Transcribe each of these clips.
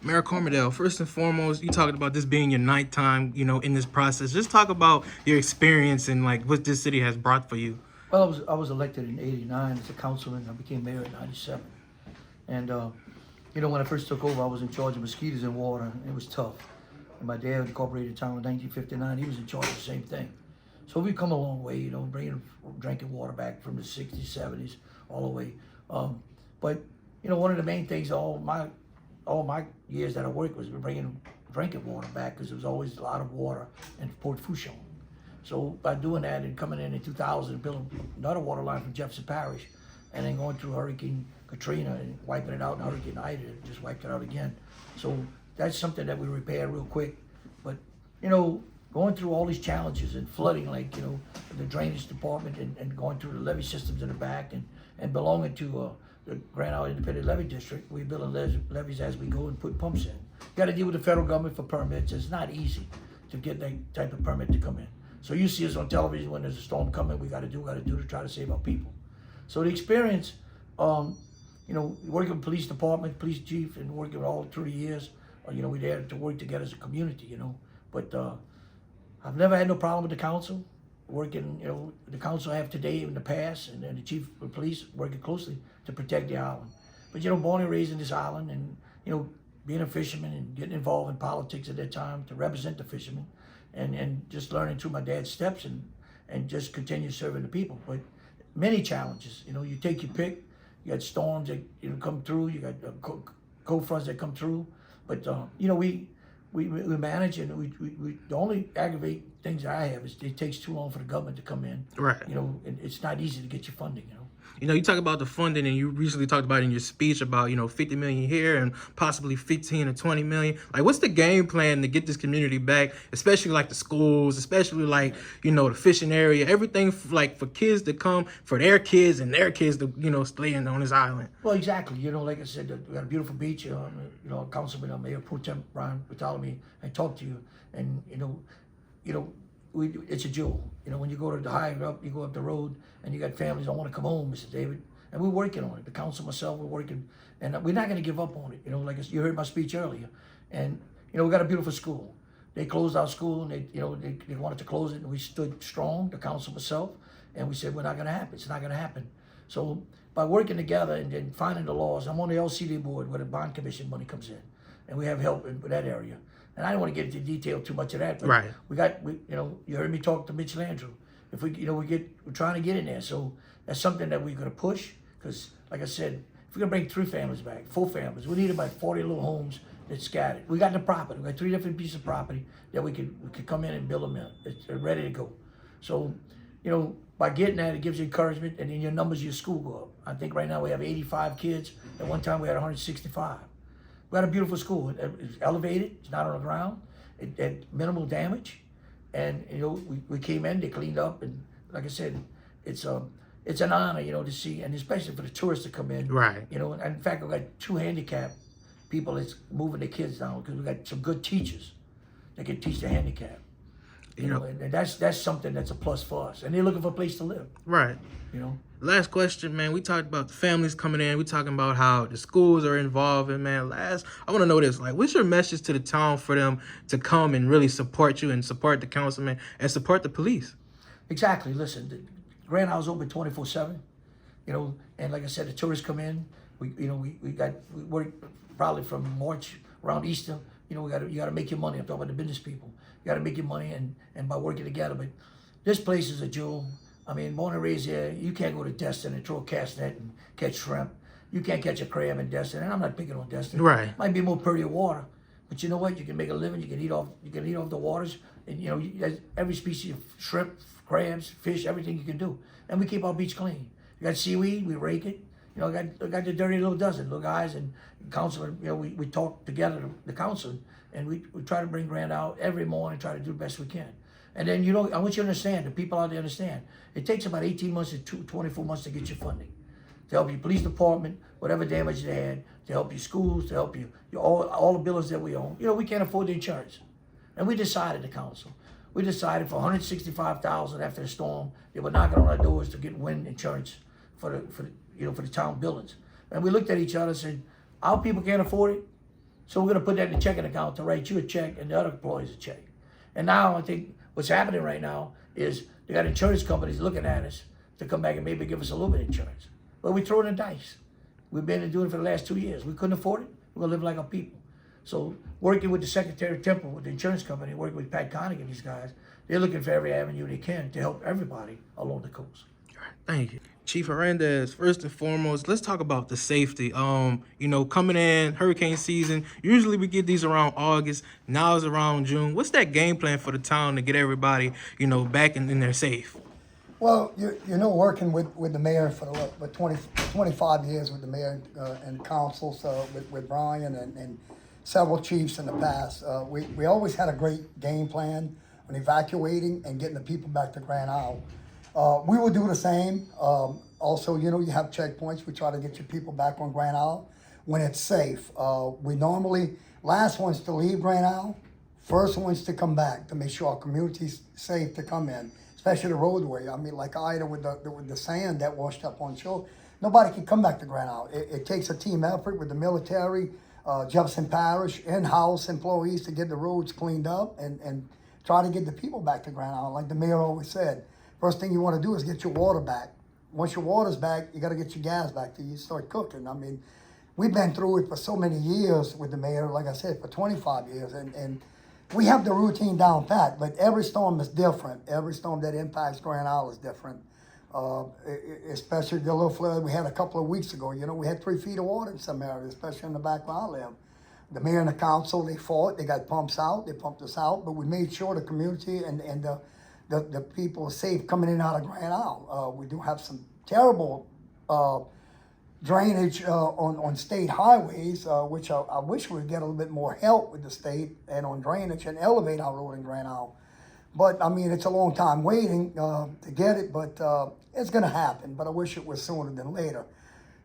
Mayor Cormerdale, first and foremost, you talking about this being your ninth time, in this process. Just talk about your experience and like what this city has brought for you. Well, I was elected in '89 as a councilman. I became mayor in '97, and when I first took over, I was in charge of mosquitoes and water. It was tough. And my dad incorporated town in 1959. He was in charge of the same thing. So we've come a long way, bringing drinking water back from the '60s, '70s, all the way. But one of the main things all my years that I worked was bringing drinking water back because there was always a lot of water in Port Fourchon. So by doing that and coming in 2000 and building another water line from Jefferson Parish, and then going through Hurricane Katrina and wiping it out, and Hurricane Ida just wiped it out again. So that's something that we repaired real quick. But going through all these challenges and flooding, like the drainage department and going through the levee systems in the back and belonging to the Grand Isle Independent Levee District, we build levees as we go and put pumps in. Got to deal with the federal government for permits. It's not easy to get that type of permit to come in. So you see us on television when there's a storm coming. We got to do to try to save our people. So the experience, working with police department, police chief, and working all through the years, we're there to work together as a community. But I've never had no problem with the council. Working, the council I have today in the past, and the chief of police working closely to protect the island. But born and raised in this island, and being a fisherman and getting involved in politics at that time to represent the fishermen, and just learning through my dad's steps and just continue serving the people. But many challenges, you take your pick. You got storms that come through. You got cold fronts that come through. But we manage, and we the only aggravate things I have is it takes too long for the government to come in. Right. And it's not easy to get your funding. You talk about the funding, and you recently talked about in your speech about 50 million here and possibly 15 or 20 million. Like, what's the game plan to get this community back, especially like the schools, especially like the fishing area, everything like for kids to come, for their kids and their kids to stay on this island. Well, exactly. Like I said, we got a beautiful beach. Councilman Mayor Pro Tem Brian Bartholomew, I talked to you, and it's a jewel. When you go to the higher up, you go up the road, and you got families that want to come home, Mr. David. And we're working on it. The council, myself, we're working, and we're not going to give up on it. Like you heard my speech earlier, and we got a beautiful school. They closed our school, and they wanted to close it, and we stood strong. The council, myself, and we said we're not going to happen. It's not going to happen. So by working together and finding the laws, I'm on the LCD board where the bond commission money comes in, and we have help in that area. And I don't want to get into detail too much of that, but right. You heard me talk to Mitch Landrieu. If we're trying to get in there. So that's something that we're going to push, because like I said, if we're going to bring 3 families back, 4 families, we need about 40 little homes that's scattered. We got the property. We got 3 different pieces of property that we could come in and build them in. They're ready to go. So, by getting that, it gives you encouragement, and then your numbers, your school go up. I think right now we have 85 kids. At one time we had 165. We got a beautiful school. It's elevated. It's not on the ground. It had minimal damage, and we came in. They cleaned up, and like I said, it's an honor, to see, and especially for the tourists to come in. Right. And in fact, we got 2 handicapped people that's moving their kids down because we got some good teachers that can teach the handicap. And that's something that's a plus for us. And they're looking for a place to live. Right. Last question, man. We talked about the families coming in. We talking about how the schools are involved. And, man, I want to know this. Like, what's your message to the town for them to come and really support you and support the councilman and support the police? Exactly. Listen, the Grand Isle's open 24/7. And like I said, the tourists come in. We work probably from March around Easter. You got to make your money. I'm talking about the business people. You got to make your money and by working together. But this place is a jewel. I mean, born and raised here, you can't go to Destin and throw a cast net and catch shrimp. You can't catch a crab in Destin, and I'm not picking on Destin. Right. Might be more pretty water, but you know what? You can make a living. You can eat off the waters, and there's every species of shrimp, crabs, fish, everything you can do. And we keep our beach clean. You got seaweed, we rake it. Got the dirty little dozen, little guys and councilman. We talk together, the council, and we try to bring Grand out every morning, try to do the best we can. And then, I want you to understand, the people out there understand, it takes about 18 months to 24 months to get your funding. To help your police department, whatever damage they had, to help your schools, to help you all the buildings that we own. We can't afford the insurance. And we decided, the council, for $165,000 after the storm, they were knocking on our doors to get wind insurance for the town buildings. And we looked at each other and said, our people can't afford it. So we're gonna put that in the checking account to write you a check and the other employees a check. And now I think what's happening right now is they got insurance companies looking at us to come back and maybe give us a little bit of insurance. But we throw in the dice. We've been doing it for the last 2 years. We couldn't afford it. We're gonna live like our people. So working with the Secretary of Temple, with the insurance company, working with Pat Connick and these guys, they're looking for every avenue they can to help everybody along the coast. Thank you. Chief Hernandez, first and foremost, let's talk about the safety. Coming in hurricane season, usually we get these around August. Now it's around June. What's that game plan for the town to get everybody, back in there safe? Well, working with the mayor for 25 years with the mayor and councils, with Brian and several chiefs in the past, we always had a great game plan on evacuating and getting the people back to Grand Isle. We will do the same. Also, you have checkpoints. We try to get your people back on Grand Isle when it's safe. We normally, last ones to leave Grand Isle, first ones to come back to make sure our community's safe to come in, especially the roadway. I mean, like Ida with the sand that washed up on shore, nobody can come back to Grand Isle. It takes a team effort with the military, Jefferson Parish, in-house employees to get the roads cleaned up and try to get the people back to Grand Isle. Like the mayor always said, first thing you want to do is get your water back. Once your water's back, you got to get your gas back till you start cooking. I mean, we've been through it for so many years with the mayor, like I said, for 25 years. And we have the routine down pat, but every storm is different. Every storm that impacts Grand Isle is different. Especially the little flood we had a couple of weeks ago. We had 3 feet of water in some areas, especially in the back where I live. The mayor and the council, they fought. They got pumps out. They pumped us out. But we made sure the community and the people are safe coming in and out of Grand Isle. We do have some terrible drainage on state highways, which I wish we would get a little bit more help with the state and on drainage and elevate our road in Grand Isle. But I mean, it's a long time waiting to get it, but it's gonna happen. But I wish it was sooner than later.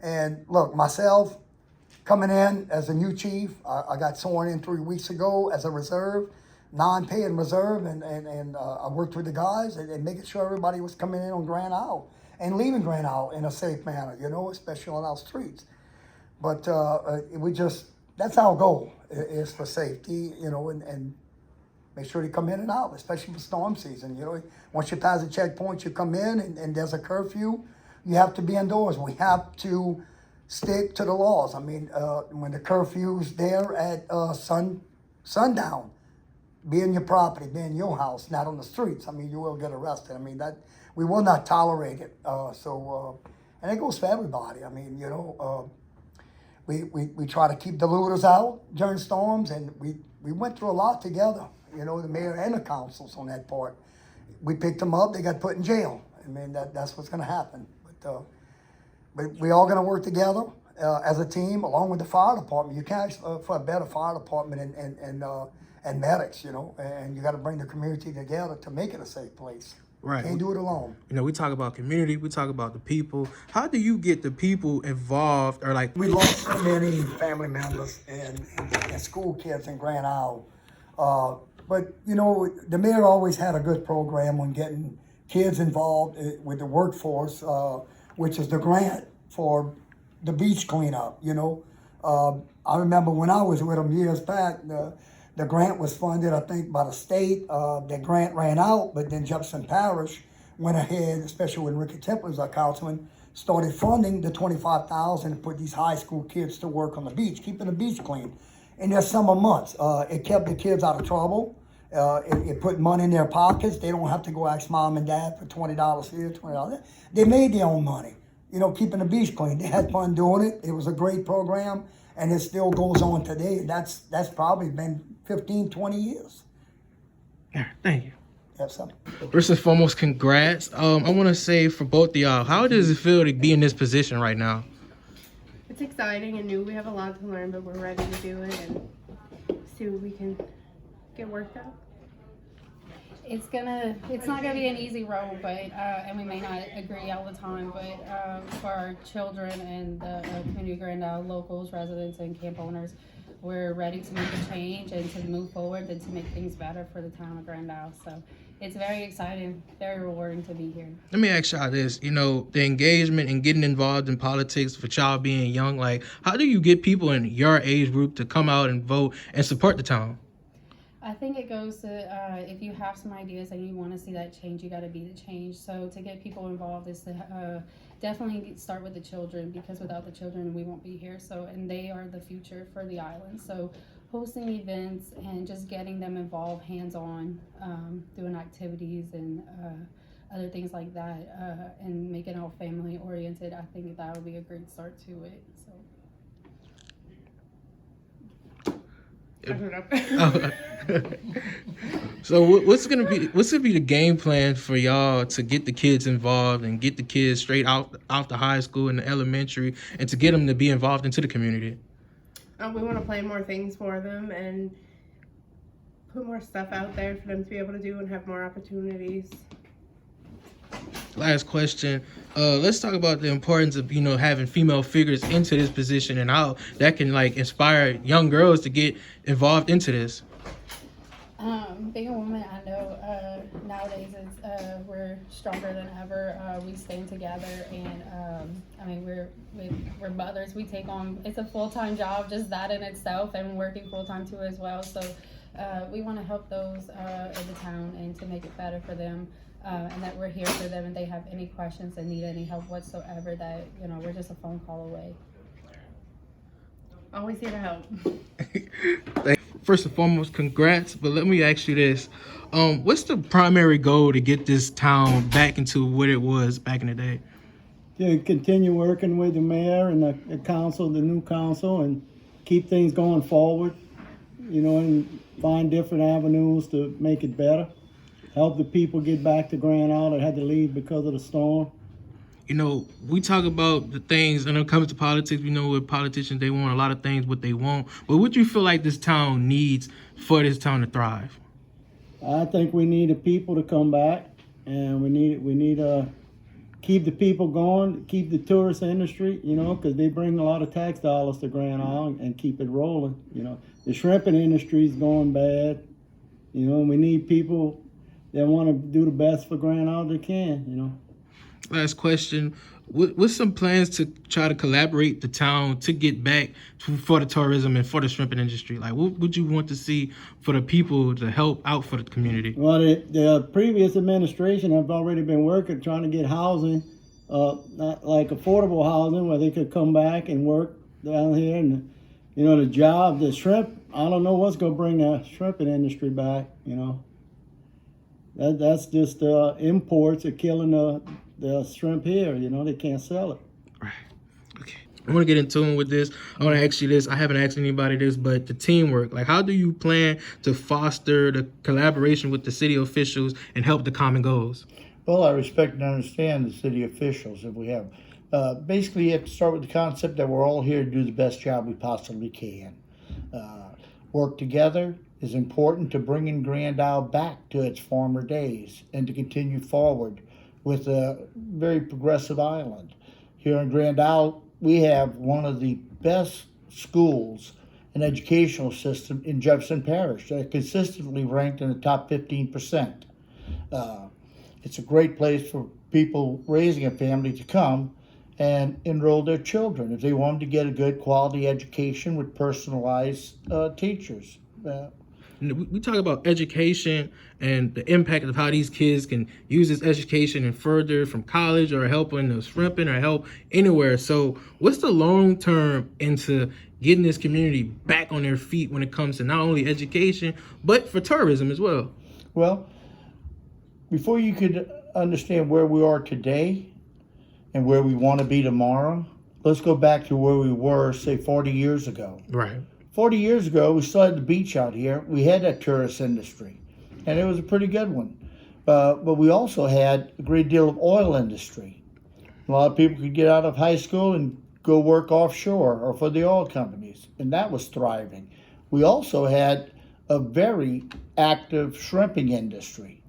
And look, myself coming in as a new chief, I got sworn in 3 weeks ago as a reserve, non-paying reserve, and I worked with the guys and making sure everybody was coming in on Grand Isle and leaving Grand Isle in a safe manner, especially on our streets. But that's our goal, is for safety, and make sure they come in and out, especially for storm season. Once you pass the checkpoint, you come in and there's a curfew, you have to be indoors. We have to stick to the laws. I mean, when the curfew's there at sundown, be in your property, be in your house, not on the streets. I mean, you will get arrested. I mean, that we will not tolerate it. And it goes for everybody. I mean, we try to keep the looters out during storms, and we went through a lot together. The mayor and the councils on that part. We picked them up. They got put in jail. I mean, that's what's going to happen. But we all going to work together as a team, along with the fire department. You can't ask for a better fire department and medics, and you got to bring the community together to make it a safe place. Right. Can't do it alone. We talk about community, we talk about the people. How do you get the people involved, or like? We lost so many family members and school kids in Grand Isle. But, the mayor always had a good program on getting kids involved with the workforce, which is the grant for the beach cleanup, I remember when I was with them years back, the grant was funded, I think, by the state. That grant ran out, but then Jefferson Parish went ahead, especially when Ricky Temple was our councilman, started funding the $25,000 to put these high school kids to work on the beach, keeping the beach clean. In their summer months, it kept the kids out of trouble. It put money in their pockets. They don't have to go ask mom and dad for $20 here, $20 there. They made their own money, keeping the beach clean. They had fun doing it. It was a great program, and it still goes on today. That's probably been 15, 20 years. Yeah, thank you. Yes, sir. First and foremost, congrats. I want to say for both of y'all, how does it feel to be in this position right now? It's exciting and new. We have a lot to learn, but we're ready to do it and see what we can get worked out. It's not gonna be an easy road, but and we may not agree all the time, but for our children and the community of Grand Isle, locals, residents, and camp owners, we're ready to make a change and to move forward and to make things better for the town of Grand Isle. So it's very exciting, very rewarding to be here. Let me ask y'all this, the engagement and getting involved in politics for y'all being young, like, how do you get people in your age group to come out and vote and support the town? I think it goes to if you have some ideas and you want to see that change, you got to be the change. So to get people involved is to definitely start with the children, because without the children we won't be here. So, and they are the future for the island. So hosting events and just getting them involved hands-on, doing activities and other things like that, and making it all family oriented, I think that would be a great start to it. So. I don't know. So what's gonna be the game plan for y'all to get the kids involved and get the kids straight out the high school and the elementary, and to get them to be involved into the community? We want to plan more things for them and put more stuff out there for them to be able to do and have more opportunities. Last question. Let's talk about the importance of having female figures into this position and how that can inspire young girls to get involved into this. Being a woman, I know nowadays we're stronger than ever. We stand together, and I mean we're mothers. We take on, it's a full-time job, just that in itself, and working full-time too as well. So we want to help those in the town and to make it better for them. And that we're here for them, and they have any questions and need any help whatsoever, that we're just a phone call away. Always here to help. First and foremost, congrats, but let me ask you this. What's the primary goal to get this town back into what it was back in the day? To continue working with the mayor and the council, the new council, and keep things going forward, and find different avenues to make it better. Help the people get back to Grand Isle that had to leave because of the storm. We talk about the things, and when it comes to politics, we know with politicians, they want a lot of things, what they want. But what do you feel like this town needs for this town to thrive? I think we need the people to come back, and we need to keep the people going, keep the tourist industry, because they bring a lot of tax dollars to Grand Isle, and keep it rolling. The shrimping industry is going bad. We need people that want to do the best for Grand Isle they can. Last question. What's some plans to try to collaborate the town to get back for the tourism and for the shrimping industry? Like, what would you want to see for the people to help out for the community? Well, the previous administration have already been working, trying to get housing, like affordable housing, where they could come back and work down here. And, the shrimp, I don't know what's going to bring the shrimping industry back, That's just imports are killing the shrimp here. They can't sell it. Right. Okay. I want to get in tune with this. I want to ask you this. I haven't asked anybody this, but the teamwork. Like, how do you plan to foster the collaboration with the city officials and help the common goals? Well, I respect and understand the city officials that we have. Basically, you have to start with the concept that we're all here to do the best job we possibly can. Work together is important to bringing Grand Isle back to its former days and to continue forward with a very progressive island. Here in Grand Isle, we have one of the best schools and educational system in Jefferson Parish that consistently ranked in the top 15%. It's a great place for people raising a family to come and enroll their children if they want to get a good quality education with personalized teachers. We talk about education and the impact of how these kids can use this education and further from college or help in the shrimping or help anywhere. So what's the long term into getting this community back on their feet when it comes to not only education, but for tourism as well? Well, before you could understand where we are today and where we want to be tomorrow, let's go back to where we were, say, 40 years ago. Right. 40 years ago, we still had the beach out here. We had that tourist industry, and it was a pretty good one. But we also had a great deal of oil industry. A lot of people could get out of high school and go work offshore or for the oil companies, and that was thriving. We also had a very active shrimping industry.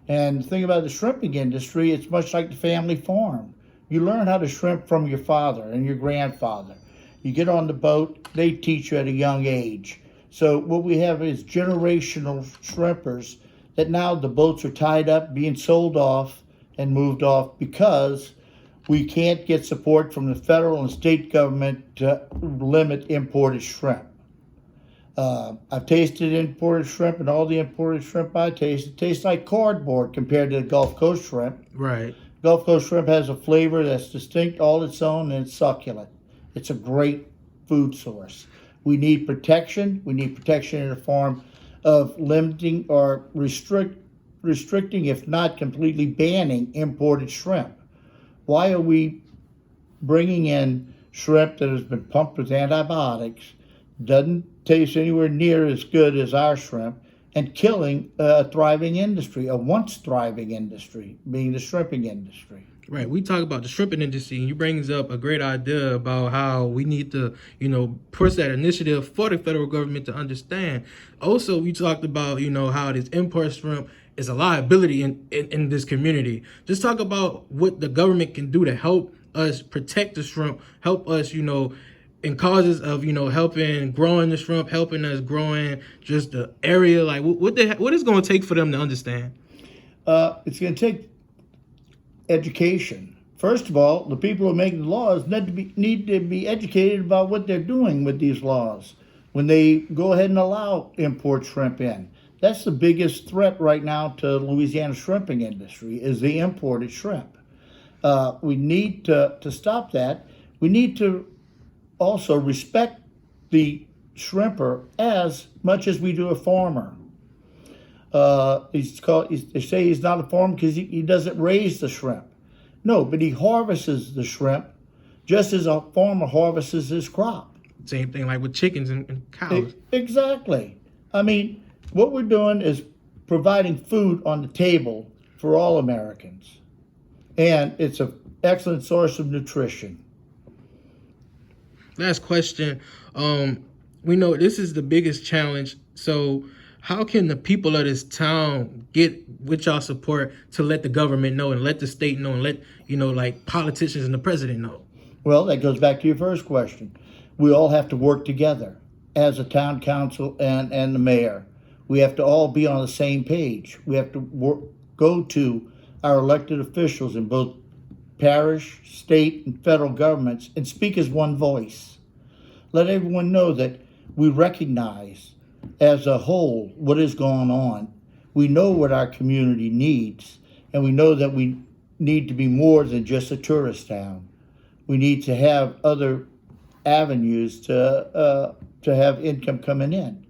And the thing about the shrimping industry, it's much like the family farm. You learn how to shrimp from your father and your grandfather. You get on the boat, they teach you at a young age. So what we have is generational shrimpers that now the boats are tied up, being sold off and moved off because we can't get support from the federal and state government to limit imported shrimp. I've tasted imported shrimp, and all the imported shrimp I taste, it tastes like cardboard compared to the Gulf Coast shrimp. Right. Gulf Coast shrimp has a flavor that's distinct, all its own, and it's succulent. It's a great food source. We need protection. We need protection in the form of limiting or restricting, if not completely banning, imported shrimp. Why are we bringing in shrimp that has been pumped with antibiotics, doesn't taste anywhere near as good as our shrimp, and killing a thriving industry, a once thriving industry, being the shrimping industry? Right. We talk about the shrimping industry, and you brings up a great idea about how we need to, push that initiative for the federal government to understand. Also, we talked about, how this import shrimp is a liability in this community. Just talk about what the government can do to help us protect the shrimp, help us, in causes of, helping growing the shrimp, helping us growing just the area. Like, what is going to take for them to understand? It's going to take education. First of all, the people who make the laws need to be educated about what they're doing with these laws when they go ahead and allow import shrimp in. That's the biggest threat right now to Louisiana's shrimping industry is the imported shrimp. We need to stop that. We need to also respect the shrimper as much as we do a farmer. They say he's not a farmer because he doesn't raise the shrimp. No, but he harvests the shrimp just as a farmer harvests his crop. Same thing like with chickens and cows. Exactly. I mean, what we're doing is providing food on the table for all Americans. And it's an excellent source of nutrition. Last question. We know this is the biggest challenge. So how can the people of this town get with y'all support to let the government know and let the state know and let, like politicians and the president know? Well, that goes back to your first question. We all have to work together as a town council and the mayor. We have to all be on the same page. We have to go to our elected officials in both parish, state, and federal governments and speak as one voice. Let everyone know that we recognize as a whole what is going on. We know what our community needs, and we know that we need to be more than just a tourist town. We need to have other avenues to have income coming in.